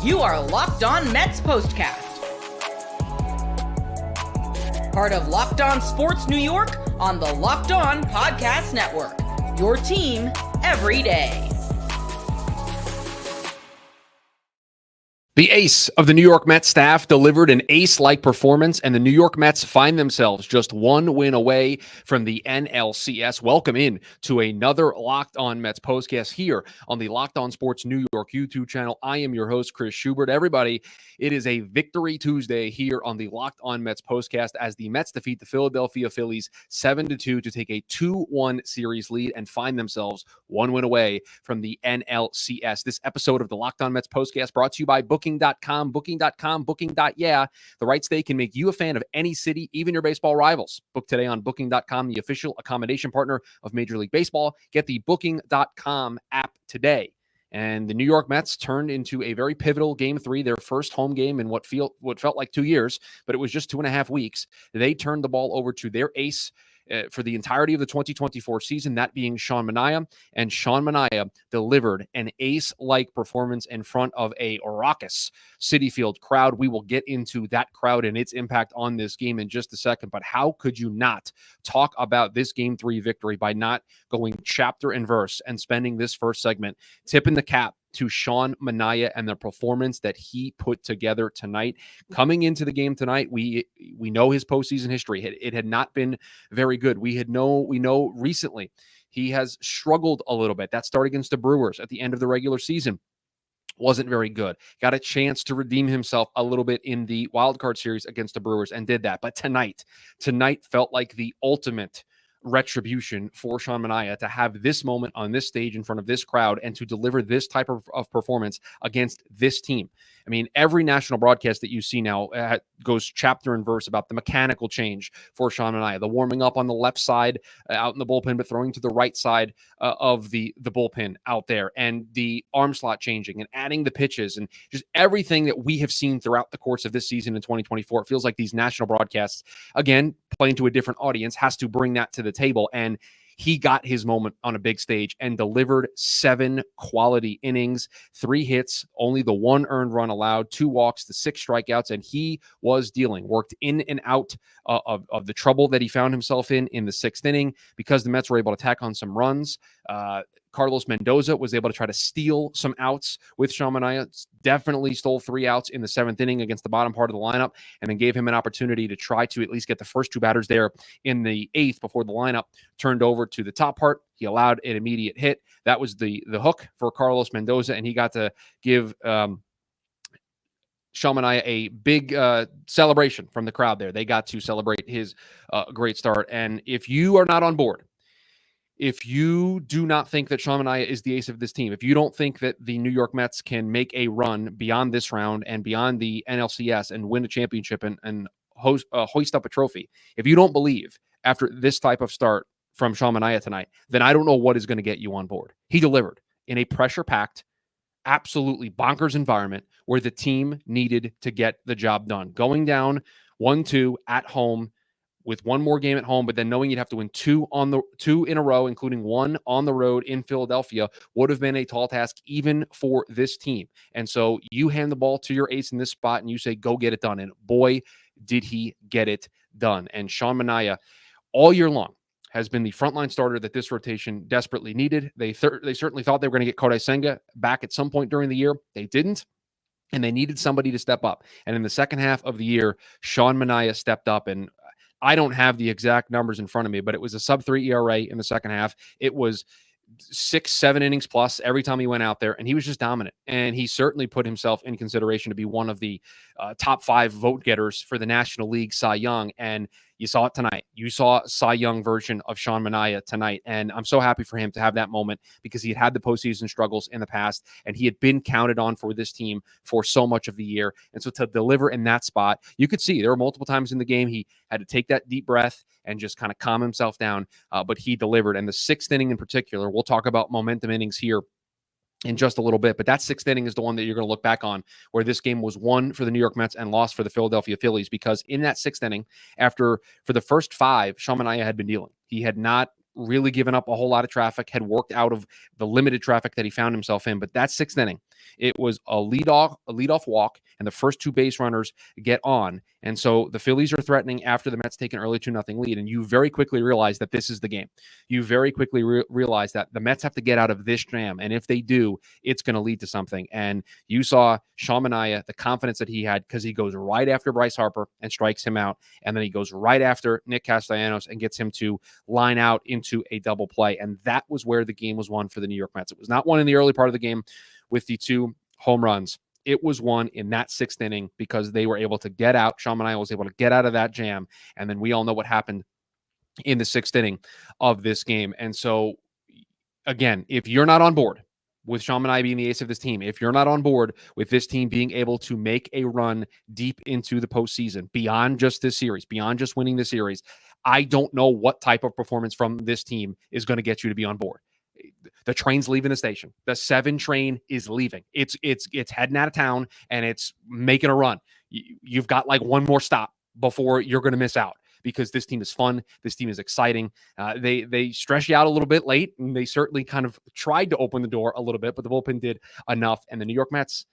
You are Locked On Mets POSTCAST. Part of Locked On Sports New York on the Locked On Podcast Network. Your team every day. The ace of the New York Mets staff delivered an ace-like performance, and the New York Mets find themselves just one win away from the NLCS. Welcome in to another Locked On Mets postcast here on the Locked On Sports New York YouTube channel. I am your host, Chris Schubert. Everybody, it is a Victory Tuesday here on the Locked On Mets postcast as the Mets defeat the Philadelphia Phillies 7-2 to take a 2-1 series lead and find themselves one win away from the NLCS. This episode of the Locked On Mets postcast brought to you by Booking.com, Booking.yeah. The right stay can make you a fan of any city, even your baseball rivals. Book today on Booking.com, the official accommodation partner of Major League Baseball. Get the Booking.com app today. And the New York Mets turned into a very pivotal Game 3, their first home game in what felt like 2 years, but it was just 2.5 weeks. They turned the ball over to their ace for the entirety of the 2024 season, that being Sean Manaea. And Sean Manaea delivered an ace-like performance in front of a raucous Citi Field crowd. We will get into that crowd and its impact on this game in just a second. But how could you not talk about this Game 3 victory by not going chapter and verse and spending this first segment tipping the cap to Sean Manaea and the performance that he put together tonight? Coming into the game tonight, we know his postseason history. It had not been very good. We know recently he has struggled a little bit. That start against the Brewers at the end of the regular season wasn't very good. Got a chance to redeem himself a little bit in the wild card series against the Brewers and did that. But tonight felt like the ultimate retribution for Sean Manaea to have this moment on this stage in front of this crowd and to deliver this type of performance against this team. I mean, every national broadcast that you see now goes chapter and verse about the mechanical change for Sean Manaea, the warming up on the left side out in the bullpen, but throwing to the right side of the bullpen out there, and the arm slot changing and adding the pitches and just everything that we have seen throughout the course of this season in 2024. It feels like these national broadcasts, again, playing to a different audience, has to bring that to the table. And he got his moment on a big stage and delivered 7 quality innings, 3 hits, only the 1 earned run allowed, 2 walks, the 6 strikeouts, and he was worked in and out of the trouble that he found himself in the 6th inning because the Mets were able to tack on some runs. Carlos Mendoza was able to try to steal some outs with Sean Manaea. Definitely stole 3 outs in the 7th inning against the bottom part of the lineup, and then gave him an opportunity to try to at least get the first 2 batters there in the 8th before the lineup turned over to the top part. He allowed an immediate hit. That was the hook for Carlos Mendoza, and he got to give Sean Manaea a big celebration from the crowd there. They got to celebrate his great start. And if you are not on board, if you do not think that Sean Manaea is the ace of this team, if you don't think that the New York Mets can make a run beyond this round and beyond the NLCS and win a championship and hoist up a trophy, if you don't believe after this type of start from Sean Manaea tonight, then I don't know what is going to get you on board. He delivered in a pressure-packed, absolutely bonkers environment where the team needed to get the job done. Going down 1-2 at home, with 1 more game at home, but then knowing you'd have to win 2 in a row, including 1 on the road in Philadelphia, would have been a tall task even for this team. And so you hand the ball to your ace in this spot and you say, go get it done. And boy, did he get it done. And Sean Manaea, all year long, has been the frontline starter that this rotation desperately needed. They certainly thought they were going to get Kodai Senga back at some point during the year. They didn't. And they needed somebody to step up. And in the second half of the year, Sean Manaea stepped up, and I don't have the exact numbers in front of me, but it was a sub-3 ERA in the second half. It was 6-7 innings plus every time he went out there, and he was just dominant. And he certainly put himself in consideration to be one of the top 5 vote getters for the National League Cy Young. And you saw it tonight. You saw a Cy Young version of Sean Manaea tonight. And I'm so happy for him to have that moment because he had the postseason struggles in the past, and he had been counted on for this team for so much of the year. And so to deliver in that spot, you could see there were multiple times in the game he had to take that deep breath and just kind of calm himself down. But he delivered. And the 6th inning in particular, we'll talk about momentum innings here in just a little bit, but that 6th inning is the one that you're going to look back on, where this game was won for the New York Mets and lost for the Philadelphia Phillies, because in that 6th inning, for the first 5, Sean Manaea had been dealing. He had not really given up a whole lot of traffic, had worked out of the limited traffic that he found himself in. But that 6th inning, It was a leadoff walk, and the first two base runners get on. And so the Phillies are threatening after the Mets take an early 2-0 lead, and you very quickly realize that this is the game. You very quickly realize that the Mets have to get out of this jam, and if they do, it's going to lead to something. And you saw Sean Manaea, the confidence that he had, because he goes right after Bryce Harper and strikes him out, and then he goes right after Nick Castellanos and gets him to line out into a double play, and that was where the game was won for the New York Mets. It was not won in the early part of the game with the 2 home runs. It was won in that 6th inning because they were able to get out. Sean Manaea was able to get out of that jam. And then we all know what happened in the 6th inning of this game. And so, again, if you're not on board with Sean Manaea being the ace of this team, if you're not on board with this team being able to make a run deep into the postseason, beyond just this series, beyond just winning the series, I don't know what type of performance from this team is going to get you to be on board. The train's leaving the station. The 7 train is leaving. It's heading out of town, and it's making a run. You've got like one more stop before you're going to miss out, because this team is fun. This team is exciting. They stress you out a little bit late, and they certainly kind of tried to open the door a little bit, but the bullpen did enough. And the New York Mets,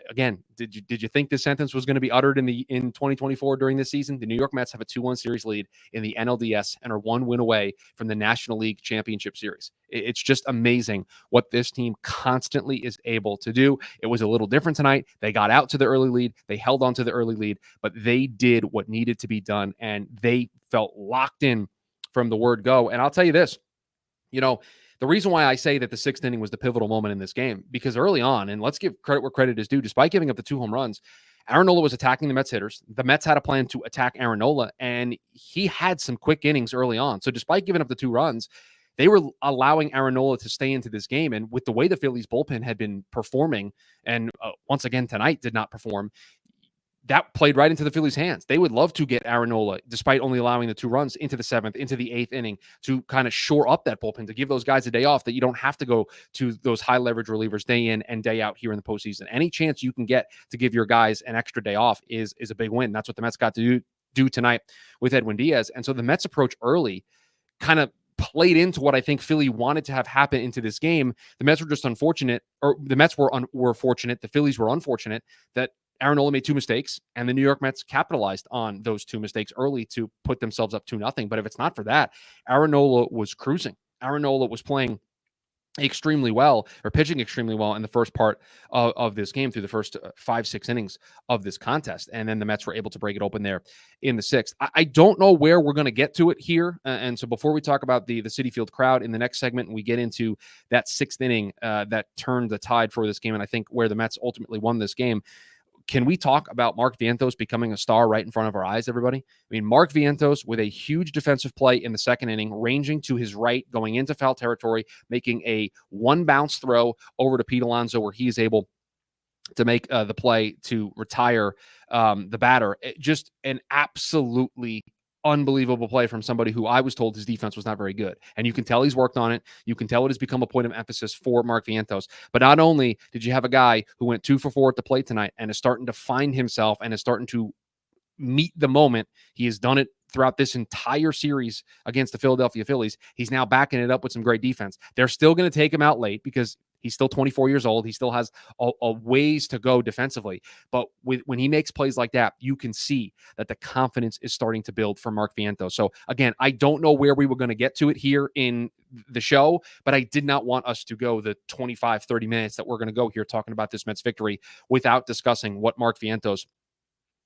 again, did you think this sentence was going to be uttered in 2024 during this season? The New York Mets have a 2-1 series lead in the NLDS and are 1 win away from the National League Championship Series. It's just amazing what this team constantly is able to do. It was a little different tonight. They got out to the early lead. They held on to the early lead, but they did what needed to be done, and they felt locked in from the word go. And I'll tell you this, the reason why I say that the 6th inning was the pivotal moment in this game, because early on, and let's give credit where credit is due, despite giving up the 2 home runs, Aaron Nola was attacking the Mets hitters. The Mets had a plan to attack Aaron Nola, and he had some quick innings early on. So despite giving up the 2 runs, they were allowing Aaron Nola to stay into this game. And with the way the Phillies bullpen had been performing, and once again tonight did not perform, that played right into the Phillies' hands. They would love to get Aaron Nola, despite only allowing the 2 runs, into the 7th, into the 8th inning, to kind of shore up that bullpen, to give those guys a day off, that you don't have to go to those high leverage relievers day in and day out here in the postseason. Any chance you can get to give your guys an extra day off is a big win. That's what the Mets got to do tonight with Edwin Diaz. And so the Mets approach early kind of played into what I think Philly wanted to have happen into this game. The Mets were just unfortunate, or the Mets were fortunate. The Phillies were unfortunate that Aaron Nola made 2 mistakes, and the New York Mets capitalized on those 2 mistakes early to put themselves up 2-0. But if it's not for that, Aaron Nola was cruising. Aaron Nola was playing extremely well, or pitching extremely well in the first part of this game, through the first 5-6 innings of this contest. And then the Mets were able to break it open there in the 6th. I don't know where we're going to get to it here. And so before we talk about the Citi Field crowd in the next segment, and we get into that 6th inning that turned the tide for this game, and I think where the Mets ultimately won this game, can we talk about Mark Vientos becoming a star right in front of our eyes, everybody? I mean, Mark Vientos with a huge defensive play in the 2nd inning, ranging to his right, going into foul territory, making a 1-bounce throw over to Pete Alonso, where he is able to make the play to retire the batter. Just an absolutely unbelievable play from somebody who I was told his defense was not very good. And you can tell he's worked on it. You can tell it has become a point of emphasis for Mark Vientos. But not only did you have a guy who went 2 for 4 at the plate tonight and is starting to find himself and is starting to meet the moment. He has done it throughout this entire series against the Philadelphia Phillies. He's now backing it up with some great defense. They're still going to take him out late because he's still 24 years old. He still has a ways to go defensively. But when he makes plays like that, you can see that the confidence is starting to build for Mark Vientos. So, again, I don't know where we were going to get to it here in the show, but I did not want us to go the 25, 30 minutes that we're going to go here talking about this Mets victory without discussing what Mark Vientos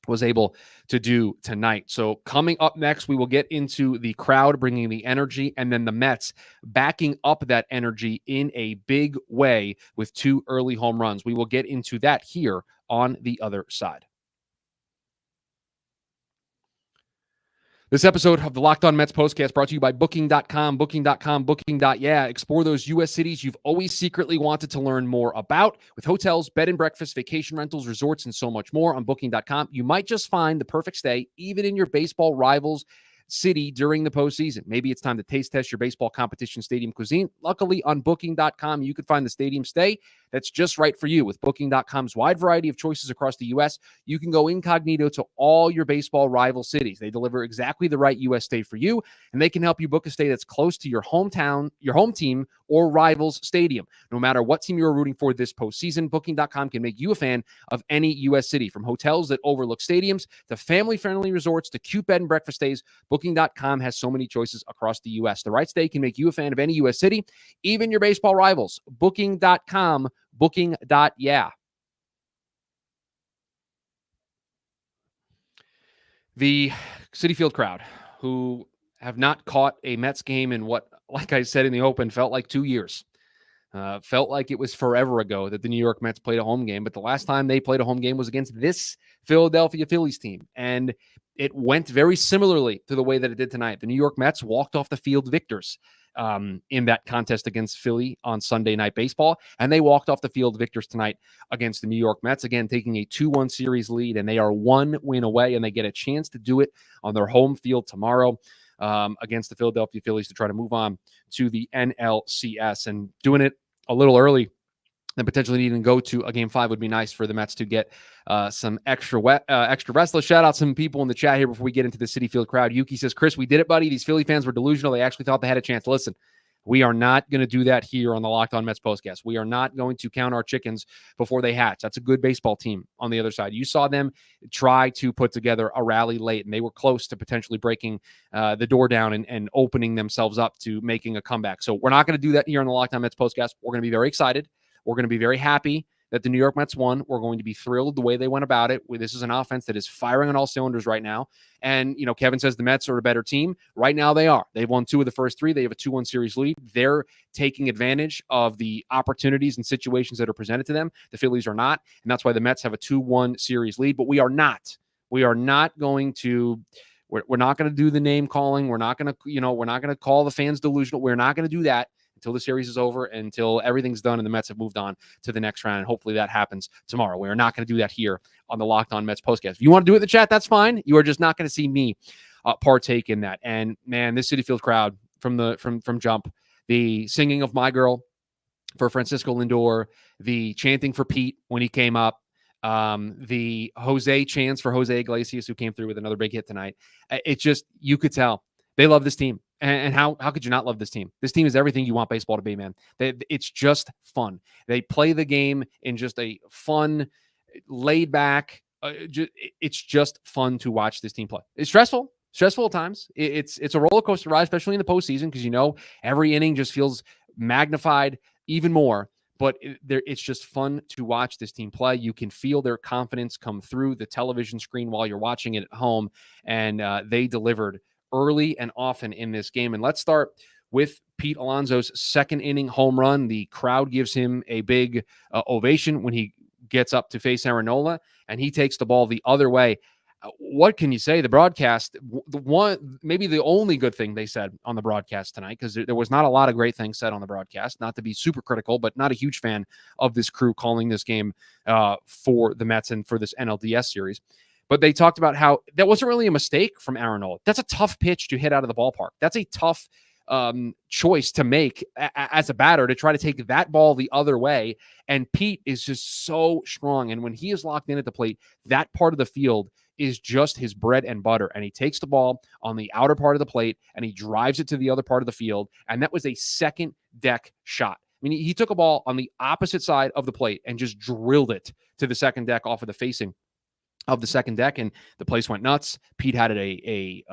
was able to do tonight. So coming up next, we will get into the crowd bringing the energy, and then the Mets backing up that energy in a big way with 2 early home runs. We will get into that here on the other side. This episode of the Locked On Mets Postcast brought to you by Booking.com, Booking.com, Booking.yeah. Explore those U.S. cities you've always secretly wanted to learn more about. With hotels, bed and breakfast, vacation rentals, resorts, and so much more on Booking.com, you might just find the perfect stay, even in your baseball rivals' city during the postseason. Maybe it's time to taste test your baseball competition stadium cuisine. Luckily, on Booking.com, you can find the stadium stay that's just right for you. With Booking.com's wide variety of choices across the U.S., you can go incognito to all your baseball rival cities. They deliver exactly the right U.S. stay for you, and they can help you book a stay that's close to your hometown, your home team, or rival's stadium. No matter what team you're rooting for this postseason, Booking.com can make you a fan of any U.S. city. From hotels that overlook stadiums to family-friendly resorts to cute bed and breakfast stays, Booking.com has so many choices across the U.S. The right stay can make you a fan of any U.S. city, even your baseball rivals. Booking.com, booking.yeah. The Citi Field crowd, who have not caught a Mets game in what, like I said in the open, felt like 2 years. Felt like it was forever ago that the New York Mets played a home game, but the last time they played a home game was against this Philadelphia Phillies team, and it went very similarly to the way that it did tonight. The New York Mets walked off the field victors in that contest against Philly on Sunday Night Baseball, and they walked off the field victors tonight against the New York Mets, again taking a 2-1 series lead, and they are 1 win away, and they get a chance to do it on their home field tomorrow against the Philadelphia Phillies to try to move on to the NLCS, and doing it a little early and potentially needing to go to a Game 5 would be nice for the Mets to get some extra rest. Let's shout out some people in the chat here before we get into the Citi Field crowd. Yuki says, Chris, we did it, buddy. These Philly fans were delusional. They actually thought they had a chance. Listen, we are not going to do that here on the Locked On Mets postcast. We are not going to count our chickens before they hatch. That's a good baseball team on the other side. You saw them try to put together a rally late, and they were close to potentially breaking the door down and opening themselves up to making a comeback. So we're not going to do that here on the Locked On Mets postcast. We're going to be very excited. We're going to be very happy that the New York Mets won. We're going to be thrilled the way they went about it. This is an offense that is firing on all cylinders right now. And, Kevin says the Mets are a better team. Right now they are. They've won 2 of the first 3. They have a 2-1 series lead. They're taking advantage of the opportunities and situations that are presented to them. The Phillies are not. And that's why the Mets have a 2-1 series lead. But we are not. We are not going to... We're not going to do the name calling. We're not going to, we're not going to call the fans delusional. We're not going to do that until the series is over, until everything's done and the Mets have moved on to the next round. And hopefully that happens tomorrow. We are not going to do that here on the Locked On Mets postcast. If you want to do it in the chat, that's fine. You are just not going to see me partake in that. And man, this Citi Field crowd from jump, the singing of My Girl for Francisco Lindor, the chanting for Pete when he came up, the Jose chants for Jose Iglesias, who came through with another big hit tonight. It just, you could tell they love this team. And how could you not love this team? This team is everything you want baseball to be, man. It's just fun. They play the game in just a fun, laid back. It's just fun to watch this team play. It's stressful at times. It's a roller coaster ride, especially in the postseason, because every inning just feels magnified even more. But it's just fun to watch this team play. You can feel their confidence come through the television screen while you're watching it at home, and they delivered early and often in this game. And let's start with Pete Alonso's second inning home run. The crowd gives him a big ovation when he gets up to face Aaron Nola, and he takes the ball the other way. What can you say? The broadcast, maybe the only good thing they said on the broadcast tonight, because there was not a lot of great things said on the broadcast, not to be super critical, but not a huge fan of this crew calling this game for the Mets and for this NLDS series. But they talked about how that wasn't really a mistake from Aaron Nola. That's a tough pitch to hit out of the ballpark. That's a tough choice to make as a batter, to try to take that ball the other way. And Pete is just so strong. And when he is locked in at the plate, that part of the field is just his bread and butter. And he takes the ball on the outer part of the plate and he drives it to the other part of the field. And that was a second deck shot. I mean, he took a ball on the opposite side of the plate and just drilled it to the second deck off of the facing of the second deck, and the place went nuts. Pete had a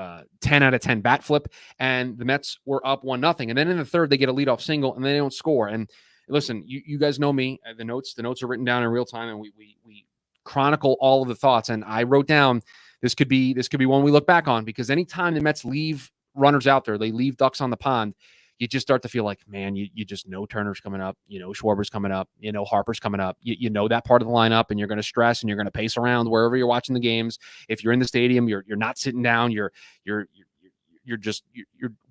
10 out of 10 bat flip, and the Mets were up 1-0. And then in the third, they get a leadoff single, and they don't score. And listen, you guys know me. The notes are written down in real time, and we chronicle all of the thoughts. And I wrote down this could be one we look back on, because anytime the Mets leave runners out there, they leave ducks on the pond, you just start to feel like, man, you just know Turner's coming up, Schwarber's coming up, Harper's coming up, you know that part of the lineup, and you're going to stress and you're going to pace around wherever you're watching the games. If you're in the stadium, you're not sitting down, you're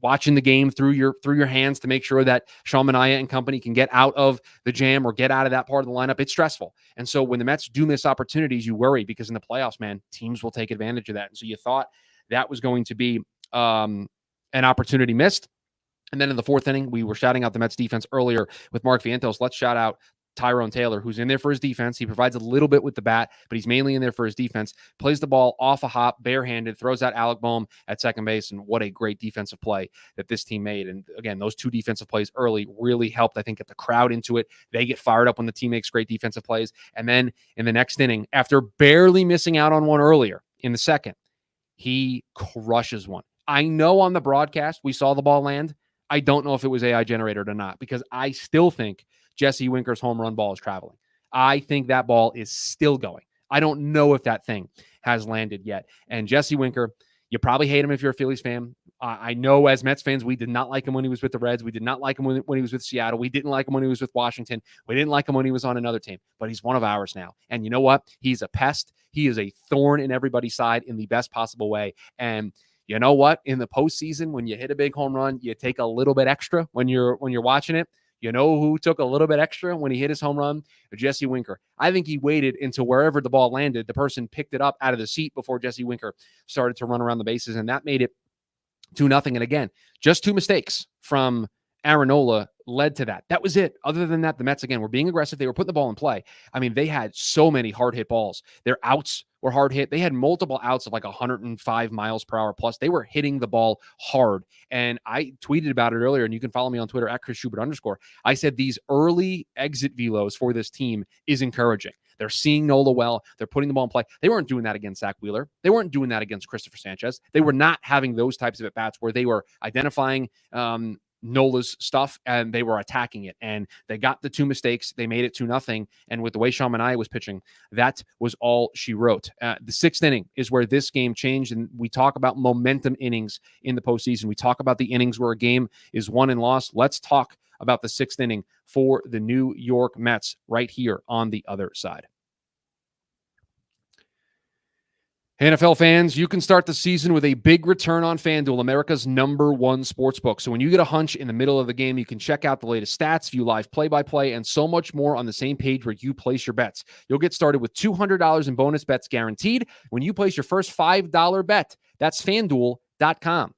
watching the game through your hands to make sure that Sean Manaea and company can get out of the jam or get out of that part of the lineup. It's stressful. And so when the Mets do miss opportunities, you worry, because in the playoffs, man, teams will take advantage of that. And so you thought that was going to be an opportunity missed. And then in the fourth inning, we were shouting out the Mets defense earlier with Mark Vientos. Let's shout out Tyrone Taylor, who's in there for his defense. He provides a little bit with the bat, but he's mainly in there for his defense. Plays the ball off a hop, barehanded, throws out Alec Boehm at second base, and what a great defensive play that this team made. And again, those two defensive plays early really helped, I think, get the crowd into it. They get fired up when the team makes great defensive plays. And then in the next inning, after barely missing out on one earlier in the second, he crushes one. I know on the broadcast we saw the ball land. I don't know if it was AI generated or not, because I still think Jesse Winker's home run ball is traveling. I think that ball is still going. I don't know if that thing has landed yet. And Jesse Winker, you probably hate him if you're a Phillies fan. I know as Mets fans, we did not like him when he was with the Reds. We did not like him when he was with Seattle. We didn't like him when he was with Washington. We didn't like him when he was on another team. But he's one of ours now. And you know what? He's a pest. He is a thorn in everybody's side in the best possible way. And you know what? In the postseason, when you hit a big home run, you take a little bit extra when you're watching it. You know who took a little bit extra when he hit his home run? Jesse Winker. I think he waited until wherever the ball landed, the person picked it up out of the seat before Jesse Winker started to run around the bases, and that made it 2-0. And again, just two mistakes from Aaron Nola led to that. That was it. Other than that, the Mets, again, were being aggressive. They were putting the ball in play. I mean, they had so many hard hit balls. Their outs were hard hit. They had multiple outs of like 105 miles per hour plus. They were hitting the ball hard. And I tweeted about it earlier, and you can follow me on Twitter at @ChrisSchubert_. I said these early exit velos for this team is encouraging. They're seeing Nola well. They're putting the ball in play. They weren't doing that against Zach Wheeler. They weren't doing that against Christopher Sanchez. They were not having those types of at-bats where they were identifying Nola's stuff and they were attacking it. And they got the two mistakes. They made it 2-0. And with the way Sean Manaea was pitching, that was all she wrote. The sixth inning is where this game changed. And we talk about momentum innings in the postseason. We talk about the innings where a game is won and lost. Let's talk about the sixth inning for the New York Mets right here on the other side. NFL fans, you can start the season with a big return on FanDuel, America's #1 sportsbook. So when you get a hunch in the middle of the game, you can check out the latest stats, view live play-by-play, and so much more on the same page where you place your bets. You'll get started with $200 in bonus bets guaranteed when you place your first $5 bet. That's FanDuel.com.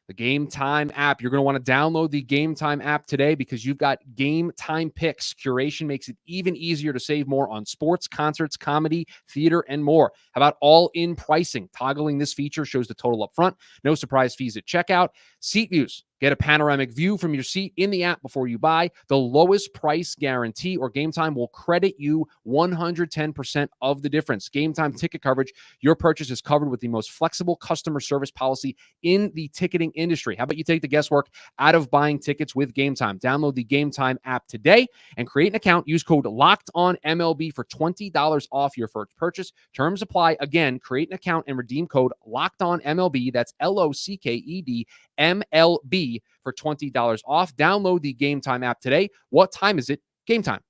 The Gametime app. You're going to want to download the Gametime app today because you've got Gametime picks. Curation makes it even easier to save more on sports, concerts, comedy, theater, and more. How about all-in pricing? Toggling this feature shows the total up front. No surprise fees at checkout. Seat views. Get a panoramic view from your seat in the app before you buy. The lowest price guarantee or Gametime will credit you 110% of the difference. Gametime ticket coverage. Your purchase is covered with the most flexible customer service policy in the ticketing industry. How about you take the guesswork out of buying tickets with Gametime? Download the Gametime app today and create an account. Use code LOCKEDONMLB for $20 off your first purchase. Terms apply. Again, create an account and redeem code LOCKEDONMLB. That's LOCKEDMLB for $20 off. Download the Gametime app today. What time is it? Game time.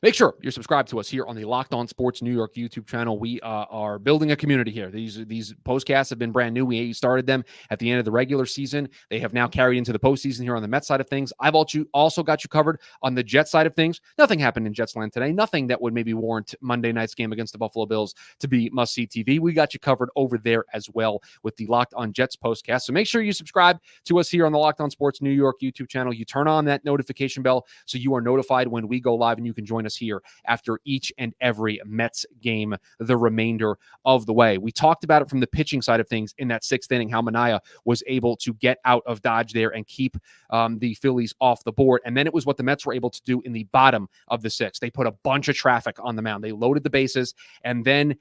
Make sure you're subscribed to us here on the Locked On Sports New York YouTube channel. We are building a community here. These postcasts have been brand new. We started them at the end of the regular season. They have now carried into the postseason here on the Mets side of things. I've also got you covered on the Jets side of things. Nothing happened in Jets land today. Nothing that would maybe warrant Monday night's game against the Buffalo Bills to be must-see TV. We got you covered over there as well with the Locked On Jets postcast. So make sure you subscribe to us here on the Locked On Sports New York YouTube channel. You turn on that notification bell so you are notified when we go live, and you can join us here after each and every Mets game the remainder of the way. We talked about it from the pitching side of things in that sixth inning, how Manaea was able to get out of Dodge there and keep the Phillies off the board. And then it was what the Mets were able to do in the bottom of the sixth. They put a bunch of traffic on the mound. They loaded the bases, and then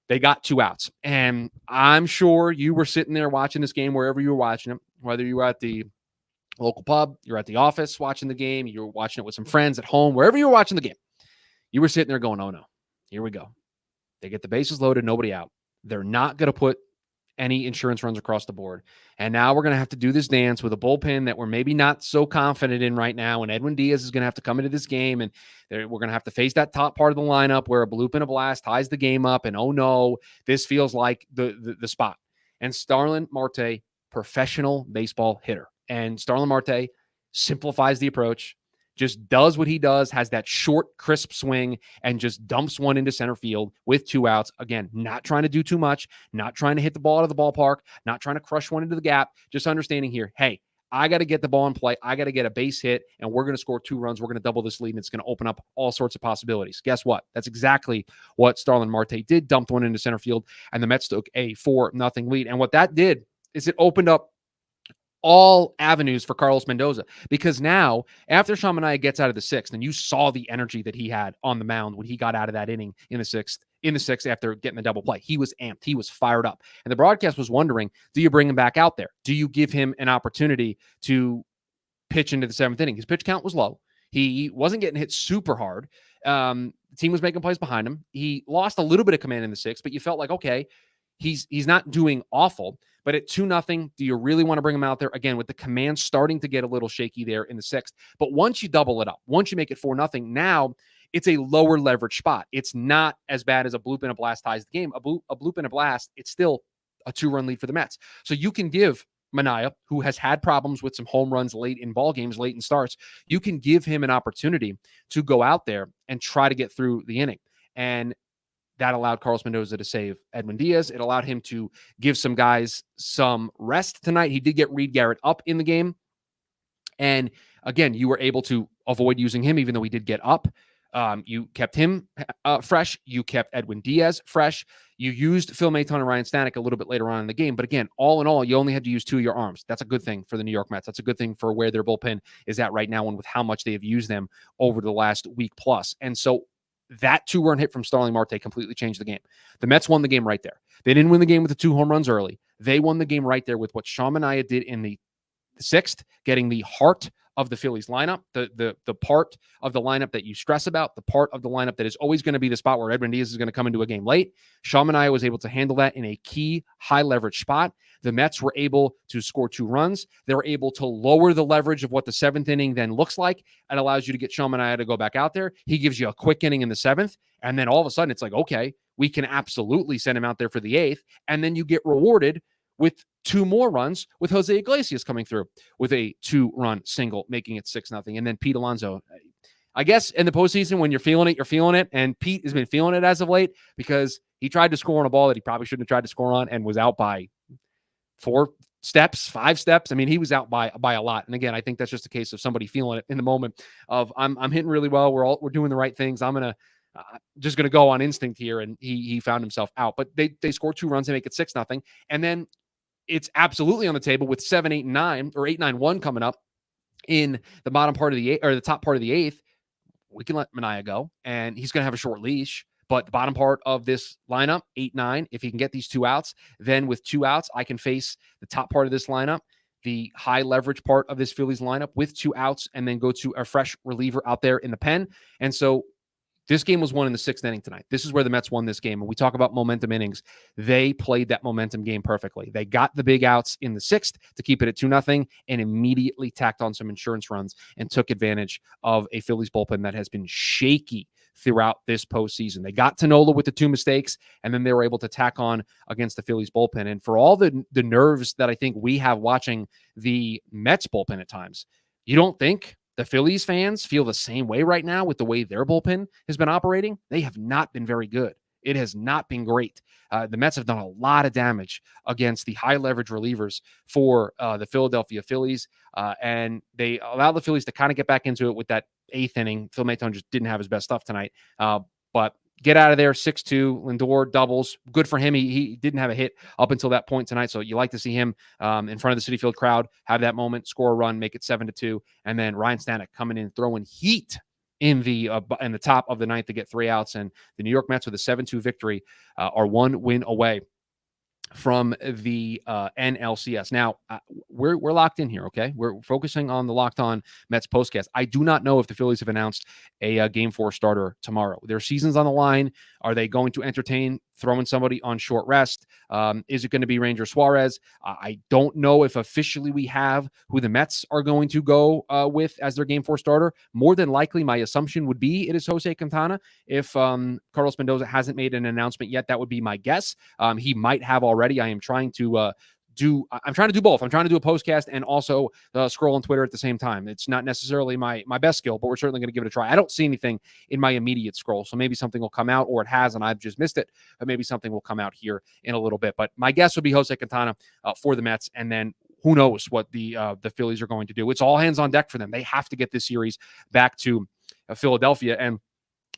they got 2 outs. And I'm sure you were sitting there watching this game wherever you were watching it, whether you were at the local pub, you're at the office watching the game, you're watching it with some friends at home, wherever you were watching the game. You were sitting there going, oh no, here we go. They get the bases loaded, nobody out. They're not going to put any insurance runs across the board. And now we're going to have to do this dance with a bullpen that we're maybe not so confident in right now. And Edwin Diaz is going to have to come into this game, and we're going to have to face that top part of the lineup where a bloop and a blast ties the game up. And oh no, this feels like the spot. And Starlin Marte, professional baseball hitter. And Starlin Marte simplifies the approach, just does what he does, has that short, crisp swing, and just dumps one into center field with 2 outs. Again, not trying to do too much, not trying to hit the ball out of the ballpark, not trying to crush one into the gap, just understanding here, hey, I got to get the ball in play. I got to get a base hit, and we're going to score 2 runs. We're going to double this lead, and it's going to open up all sorts of possibilities. Guess what? That's exactly what Starlin Marte did, dumped one into center field, and the Mets took a 4-0 lead. And what that did is it opened up all avenues for Carlos Mendoza, because now after Sean Manaea gets out of the 6th, and you saw the energy that he had on the mound when he got out of that inning in the 6th after getting the double play, he was amped, he was fired up, and the broadcast was wondering, do you bring him back out there? Do you give him an opportunity to pitch into the 7th inning? His pitch count was low. He wasn't getting hit super hard. The team was making plays behind him. He lost a little bit of command in the 6th, but you felt like, okay, he's not doing awful. But at 2-0, do you really want to bring him out there? Again, with the command starting to get a little shaky there in the 6th. But once you double it up, once you make it 4-0, now it's a lower leverage spot. It's not as bad as a bloop and a blast ties the game. A bloop and a blast, it's still a 2-run lead for the Mets. So you can give Manaea, who has had problems with some home runs late in ball games, late in starts, you can give him an opportunity to go out there and try to get through the inning. And that allowed Carlos Mendoza to save Edwin Diaz. It allowed him to give some guys some rest tonight. He did get Reed Garrett up in the game. And again, you were able to avoid using him, even though he did get up. You kept him fresh. You kept Edwin Diaz fresh. You used Phil Maton and Ryan Stanek a little bit later on in the game. But again, all in all, you only had to use 2 of your arms. That's a good thing for the New York Mets. That's a good thing for where their bullpen is at right now and with how much they have used them over the last week plus. And so that 2-run hit from Starling Marte completely changed the game. The Mets won the game right there. They didn't win the game with the 2 home runs early. They won the game right there with what Sean Manaea did in the 6th, getting the heart of the Phillies lineup, the part of the lineup that you stress about, the part of the lineup that is always going to be the spot where Edwin Diaz is going to come into a game late. Sean Manaea was able to handle that in a key high leverage spot. The Mets were able to score 2 runs. They were able to lower the leverage of what the 7th inning then looks like. It allows you to get Sean Manaea to go back out there. He gives you a quick inning in the 7th. And then all of a sudden it's like, okay, we can absolutely send him out there for the 8th. And then you get rewarded with 2 more runs with Jose Iglesias coming through with a 2-run single, making it 6-0. And then Pete Alonso, I guess in the postseason, when you're feeling it, you're feeling it. And Pete has been feeling it as of late because he tried to score on a ball that he probably shouldn't have tried to score on and was out by 4 steps, 5 steps. I mean, he was out by a lot. And again, I think that's just a case of somebody feeling it in the moment of I'm hitting really well. We're doing the right things. I'm going to just going to go on instinct here. And he found himself out, but they score 2 runs and make it 6-0. And then it's absolutely on the table with 7, 8, and 9 or 8, 9, 1 coming up in the bottom part of the 8th or the top part of the 8th. We can let Manaea go and he's going to have a short leash, but the bottom part of this lineup, 8, 9, if he can get these 2 outs, then with 2 outs, I can face the top part of this lineup, the high leverage part of this Phillies lineup with 2 outs, and then go to a fresh reliever out there in the pen. And so this game was won in the 6th inning tonight. This is where the Mets won this game. And we talk about momentum innings. They played that momentum game perfectly. They got the big outs in the 6th to keep it at 2-0 and immediately tacked on some insurance runs and took advantage of a Phillies bullpen that has been shaky throughout this postseason. They got to Nola with the 2 mistakes, and then they were able to tack on against the Phillies bullpen. And for all the nerves that I think we have watching the Mets bullpen at times, you don't think the Phillies fans feel the same way right now with the way their bullpen has been operating? They have not been very good. It has not been great. The Mets have done a lot of damage against the high leverage relievers for the Philadelphia Phillies, and they allow the Phillies to kind of get back into it with that 8th inning. Phil Maton just didn't have his best stuff tonight, but get out of there, 6-2, Lindor doubles. Good for him. He didn't have a hit up until that point tonight, so you like to see him in front of the Citi Field crowd, have that moment, score a run, make it 7-2, and then Ryan Stanek coming in, throwing heat in the top of the 9th to get 3 outs, and the New York Mets with a 7-2 victory are 1 win away from the NLCS. Now, we're locked in here, okay? We're focusing on the Locked On Mets postcast. I do not know if the Phillies have announced a Game 4 starter tomorrow. Their season's on the line. Are they going to entertain throwing somebody on short rest? Is it going to be Ranger Suarez? I don't know if officially we have who the Mets are going to go with as their Game 4 starter. More than likely, my assumption would be it is Jose Quintana. If Carlos Mendoza hasn't made an announcement yet, that would be my guess. He might have already. I am trying to I'm trying to do both. I'm trying to do a postcast and also scroll on Twitter at the same time. It's not necessarily my best skill, but we're certainly going to give it a try. I don't see anything in my immediate scroll, so maybe something will come out, or it has and I've just missed it, but maybe something will come out here in a little bit. But my guess would be Jose Quintana for the Mets, and then who knows what the Phillies are going to do. It's all hands on deck for them. They have to get this series back to Philadelphia, and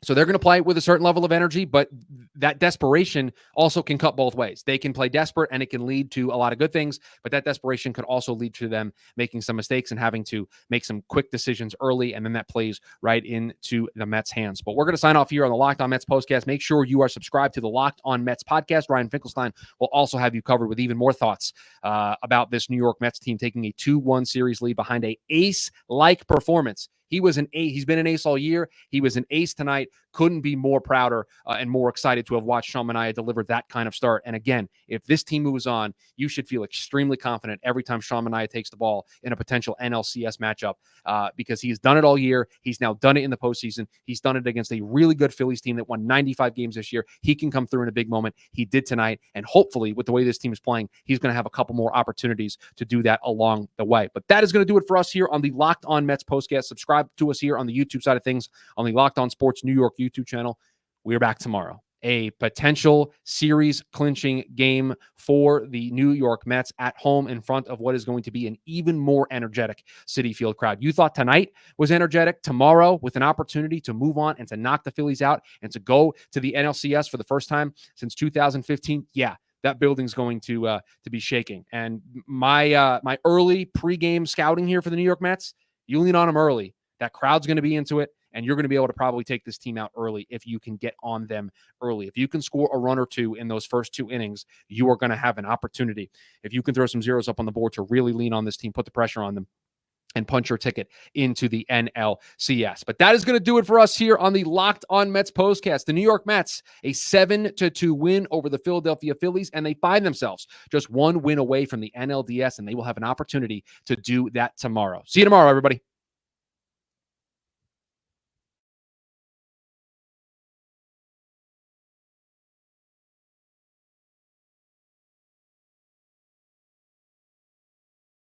so they're going to play with a certain level of energy, but that desperation also can cut both ways. They can play desperate and it can lead to a lot of good things, but that desperation could also lead to them making some mistakes and having to make some quick decisions early, and then that plays right into the Mets' hands. But we're going to sign off here on the Locked On Mets postcast. Make sure you are subscribed to the Locked On Mets podcast. Ryan Finkelstein will also have you covered with even more thoughts about this New York Mets team taking a 2-1 series lead behind a ace-like performance. He was an ace. He's been an ace all year. He was an ace tonight. Couldn't be more prouder and more excited to have watched Sean Manaea deliver that kind of start. And again, if this team moves on, you should feel extremely confident every time Sean Manaea takes the ball in a potential NLCS matchup because he's done it all year. He's now done it in the postseason. He's done it against a really good Phillies team that won 95 games this year. He can come through in a big moment. He did tonight. And hopefully, with the way this team is playing, he's going to have a couple more opportunities to do that along the way. But that is going to do it for us here on the Locked On Mets postcast. Subscribe to us here on the YouTube side of things on the Locked On Sports New York YouTube channel. We are back tomorrow. A potential series clinching game for the New York Mets at home in front of what is going to be an even more energetic Citi Field crowd. You thought tonight was energetic. Tomorrow, with an opportunity to move on and to knock the Phillies out and to go to the NLCS for the first time since 2015. Yeah, that building's going to be shaking. And my early pregame scouting here for the New York Mets, you lean on them early. That crowd's going to be into it, and you're going to be able to probably take this team out early if you can get on them early. If you can score a run or two in those first 2 innings, you are going to have an opportunity. If you can throw some zeros up on the board to really lean on this team, put the pressure on them, and punch your ticket into the NLCS. But that is going to do it for us here on the Locked On Mets postcast. The New York Mets, a 7-2 win over the Philadelphia Phillies, and they find themselves just one win away from the NLDS, and they will have an opportunity to do that tomorrow. See you tomorrow, everybody.